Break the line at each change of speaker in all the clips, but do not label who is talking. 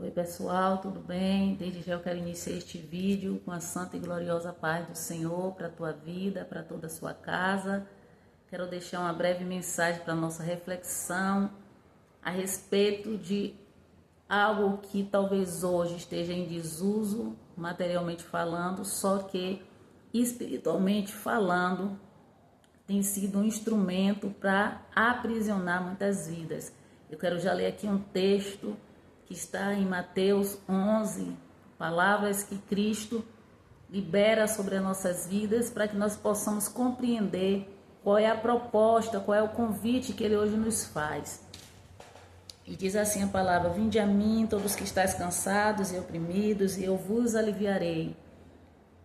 Oi pessoal, tudo bem? Desde já eu quero iniciar este vídeo com a santa e gloriosa paz do Senhor para a tua vida, para toda a sua casa. Quero deixar uma breve mensagem para a nossa reflexão a respeito de algo que talvez hoje esteja em desuso, materialmente falando, só que espiritualmente falando tem sido um instrumento para aprisionar muitas vidas. Eu quero já ler aqui um texto que está em Mateus 11, palavras que Cristo libera sobre as nossas vidas para que nós possamos compreender qual é a proposta, qual é o convite que Ele hoje nos faz. E diz assim a palavra: vinde a mim, todos que estáis cansados e oprimidos, e eu vos aliviarei.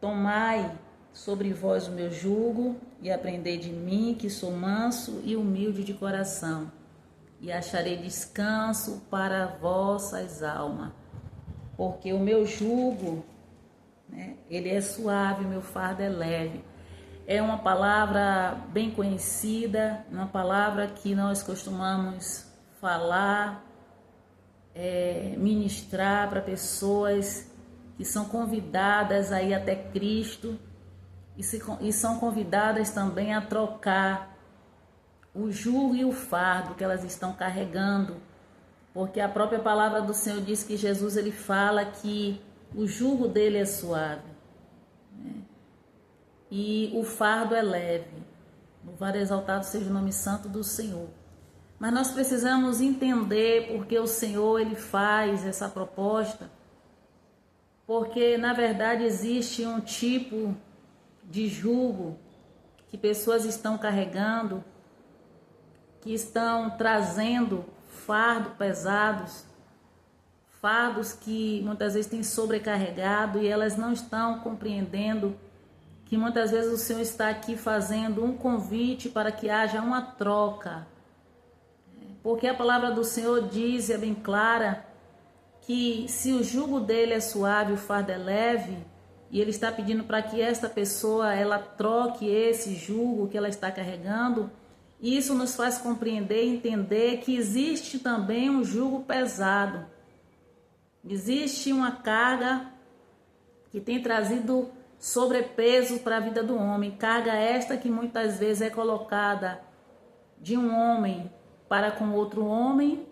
Tomai sobre vós o meu jugo e aprendei de mim, que sou manso e humilde de coração, e acharei descanso para vossas almas. Porque o meu jugo, ele é suave, o meu fardo é leve. É uma palavra bem conhecida, uma palavra que nós costumamos falar, ministrar para pessoas que são convidadas a ir até Cristo e são convidadas também a trocar o jugo e o fardo que elas estão carregando, porque a própria palavra do Senhor diz que Jesus ele fala que o jugo dele é suave, e o fardo é leve. Louvado e exaltado seja o nome santo do Senhor. Mas nós precisamos entender porque o Senhor ele faz essa proposta, porque na verdade existe um tipo de jugo que pessoas estão carregando, que estão trazendo fardos pesados, fardos que muitas vezes têm sobrecarregado, e elas não estão compreendendo que muitas vezes o Senhor está aqui fazendo um convite para que haja uma troca. Porque a palavra do Senhor diz, é bem clara, que se o jugo dele é suave, o fardo é leve, e ele está pedindo para que esta pessoa ela troque esse jugo que ela está carregando. Isso nos faz compreender e entender que existe também um jugo pesado. Existe uma carga que tem trazido sobrepeso para a vida do homem. Carga esta que muitas vezes é colocada de um homem para com outro homem,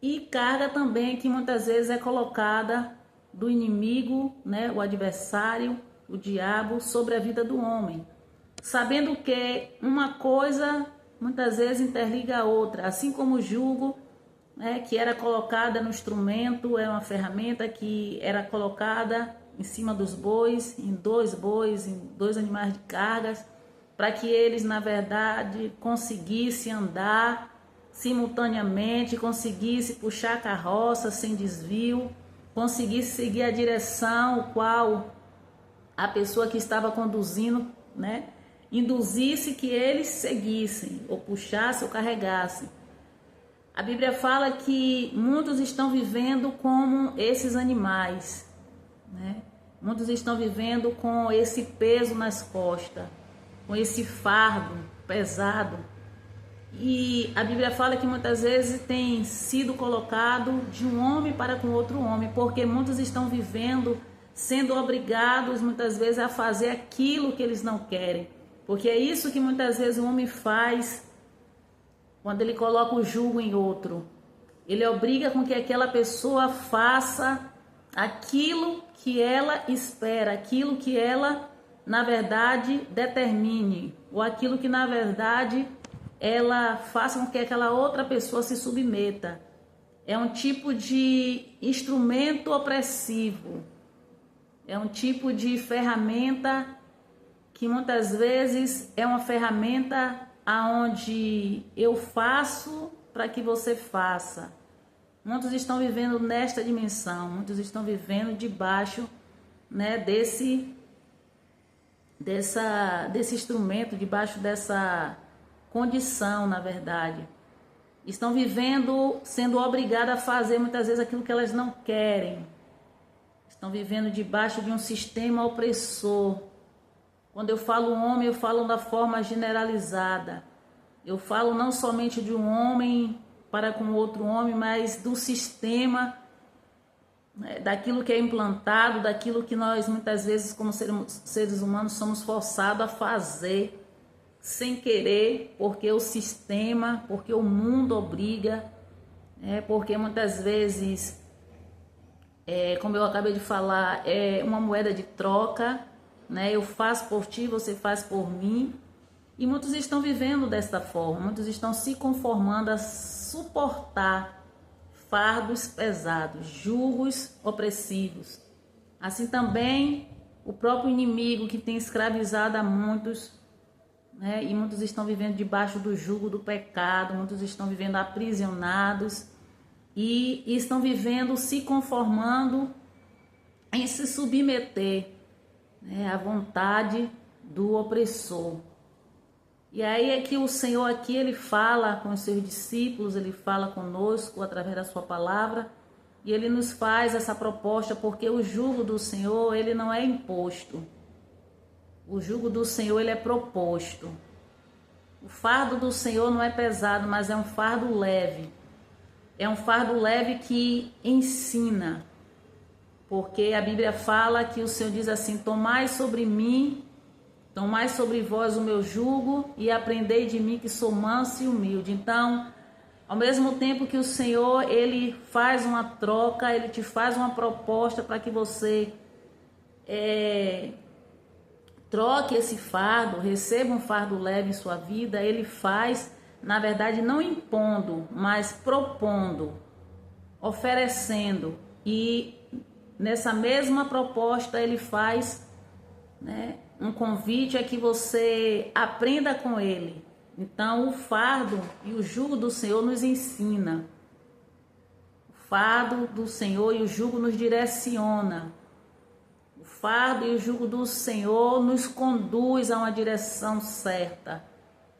e carga também que muitas vezes é colocada do inimigo, o adversário, o diabo, sobre a vida do homem. Sabendo que uma coisa muitas vezes interliga a outra, assim como o jugo, que era colocada no instrumento, é uma ferramenta que era colocada em cima dos bois, em dois animais de cargas, para que eles, na verdade, conseguissem andar simultaneamente, conseguissem puxar a carroça sem desvio, conseguisse seguir a direção qual a pessoa que estava conduzindo, induzisse que eles seguissem, ou puxassem ou carregassem. A Bíblia fala que muitos estão vivendo como esses animais, Muitos estão vivendo com esse peso nas costas, com esse fardo pesado. E a Bíblia fala que muitas vezes tem sido colocado de um homem para com outro homem, porque muitos estão vivendo, sendo obrigados muitas vezes a fazer aquilo que eles não querem. Porque é isso que muitas vezes o homem faz quando ele coloca o jugo em outro. Ele obriga com que aquela pessoa faça aquilo que ela espera, aquilo que ela, na verdade, determine, ou aquilo que, na verdade, ela faça com que aquela outra pessoa se submeta. É um tipo de instrumento opressivo, é um tipo de ferramenta que muitas vezes é uma ferramenta aonde eu faço para que você faça. Muitos estão vivendo nesta dimensão, muitos estão vivendo debaixo desse instrumento, debaixo dessa condição, na verdade. Estão vivendo, sendo obrigadas a fazer muitas vezes aquilo que elas não querem. Estão vivendo debaixo de um sistema opressor. Quando eu falo homem, eu falo da forma generalizada. Eu falo não somente de um homem para com outro homem, mas do sistema né, daquilo que é implantado, daquilo que nós muitas vezes como seres humanos somos forçados a fazer sem querer, porque o sistema, porque o mundo obriga, porque muitas vezes, como eu acabei de falar, é uma moeda de troca, né? Eu faço por ti, você faz por mim. E muitos estão vivendo desta forma, muitos estão se conformando a suportar fardos pesados, julgos opressivos. Assim também o próprio inimigo que tem escravizado a muitos, né? E muitos estão vivendo debaixo do jugo do pecado, muitos estão vivendo aprisionados e estão vivendo se conformando em se submeter, né, à vontade do opressor. E aí é que o Senhor aqui, ele fala com os seus discípulos, ele fala conosco através da sua palavra, e ele nos faz essa proposta, porque o jugo do Senhor, ele não é imposto. O jugo do Senhor, ele é proposto. O fardo do Senhor não é pesado, mas é um fardo leve. É um fardo leve que ensina. Porque a Bíblia fala que o Senhor diz assim: tomai sobre mim, tomai sobre vós o meu jugo e aprendei de mim que sou manso e humilde. Então, ao mesmo tempo que o Senhor, ele faz uma troca, ele te faz uma proposta para que você troque esse fardo, receba um fardo leve em sua vida. Ele faz, na verdade, não impondo, mas propondo, oferecendo. E nessa mesma proposta ele faz, né, um convite a que você aprenda com ele. Então o fardo e o jugo do Senhor nos ensina. O fardo do Senhor e o jugo nos direciona. O fardo e o jugo do Senhor nos conduz a uma direção certa.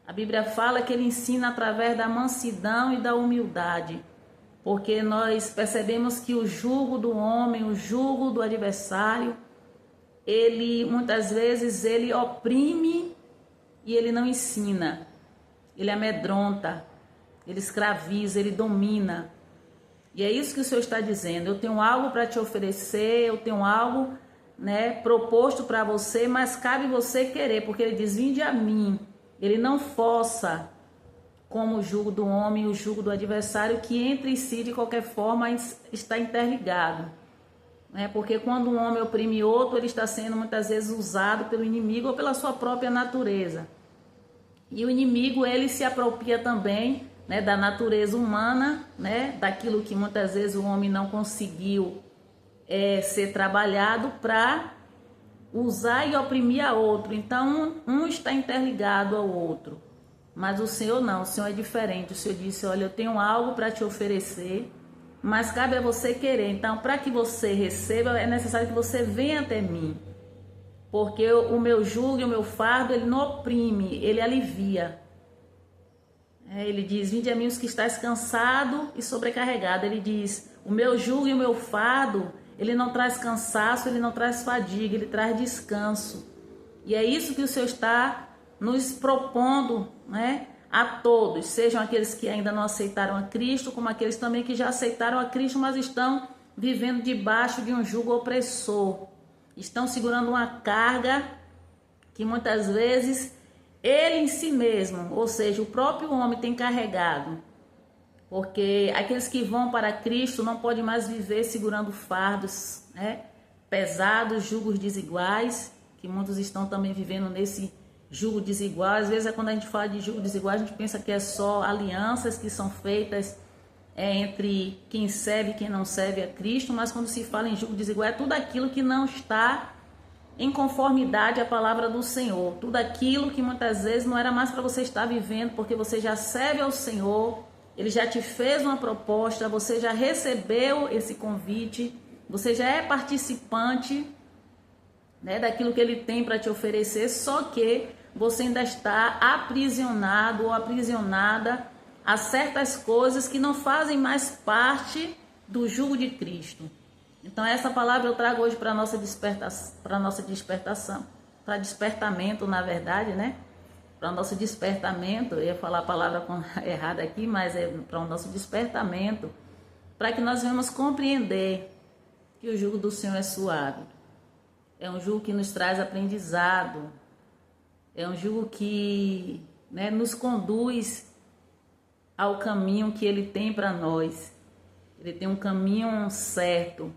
A Bíblia fala que ele ensina através da mansidão e da humildade. Porque nós percebemos que o jugo do homem, o jugo do adversário, ele muitas vezes ele oprime e ele não ensina. Ele amedronta, ele escraviza, ele domina. E é isso que o Senhor está dizendo: eu tenho algo para te oferecer, eu tenho algo, né, proposto para você, mas cabe você querer, porque ele diz: vinde a mim. Ele não força, como o jugo do homem e o jugo do adversário, que entre si de qualquer forma está interligado. Porque quando um homem oprime outro, ele está sendo muitas vezes usado pelo inimigo ou pela sua própria natureza. E o inimigo, ele se apropria também, né, da natureza humana, né, daquilo que muitas vezes o homem não conseguiu ser trabalhado, para usar e oprimir a outro. Então um está interligado ao outro. Mas o Senhor não, o Senhor é diferente. O Senhor disse: olha, eu tenho algo para te oferecer, mas cabe a você querer. Então, para que você receba, é necessário que você venha até mim. Porque o meu jugo e o meu fardo, ele não oprime, ele alivia. Ele diz: vinde a mim os que estáis cansado e sobrecarregado. Ele diz: o meu jugo e o meu fardo, ele não traz cansaço, ele não traz fadiga, ele traz descanso. E é isso que o Senhor está nos propondo, né, a todos, sejam aqueles que ainda não aceitaram a Cristo, como aqueles também que já aceitaram a Cristo, mas estão vivendo debaixo de um jugo opressor. Estão segurando uma carga que muitas vezes ele em si mesmo, ou seja, o próprio homem tem carregado. Porque aqueles que vão para Cristo não podem mais viver segurando fardos, né, pesados, jugos desiguais, que muitos estão também vivendo nesse jugo desigual. Às vezes, quando a gente fala de jugo desigual, a gente pensa que é só alianças que são feitas entre quem serve e quem não serve a Cristo, mas quando se fala em jugo desigual, é tudo aquilo que não está em conformidade à palavra do Senhor, tudo aquilo que muitas vezes não era mais para você estar vivendo, porque você já serve ao Senhor, ele já te fez uma proposta, você já recebeu esse convite, você já é participante, né, daquilo que ele tem para te oferecer, só que você ainda está aprisionado ou aprisionada a certas coisas que não fazem mais parte do jugo de Cristo. Então essa palavra eu trago hoje para nossa despertação, para despertamento, na verdade, né? Para o nosso despertamento, eu ia falar a palavra errada aqui, mas é para o nosso despertamento, para que nós venhamos compreender que o jugo do Senhor é suave. É um jugo que nos traz aprendizado. É um jugo que, né, nos conduz ao caminho que Ele tem para nós. Ele tem um caminho certo.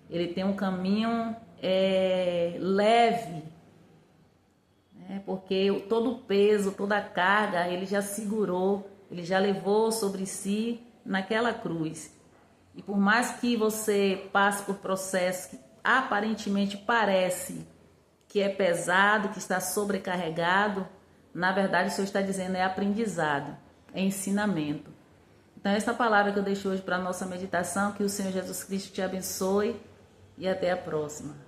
Ele tem um caminho leve. Né, porque todo o peso, toda a carga, Ele já segurou. Ele já levou sobre si naquela cruz. E por mais que você passe por processos que aparentemente parece que é pesado, que está sobrecarregado, na verdade o Senhor está dizendo é aprendizado, é ensinamento. Então essa palavra que eu deixo hoje para a nossa meditação, que o Senhor Jesus Cristo te abençoe e até a próxima.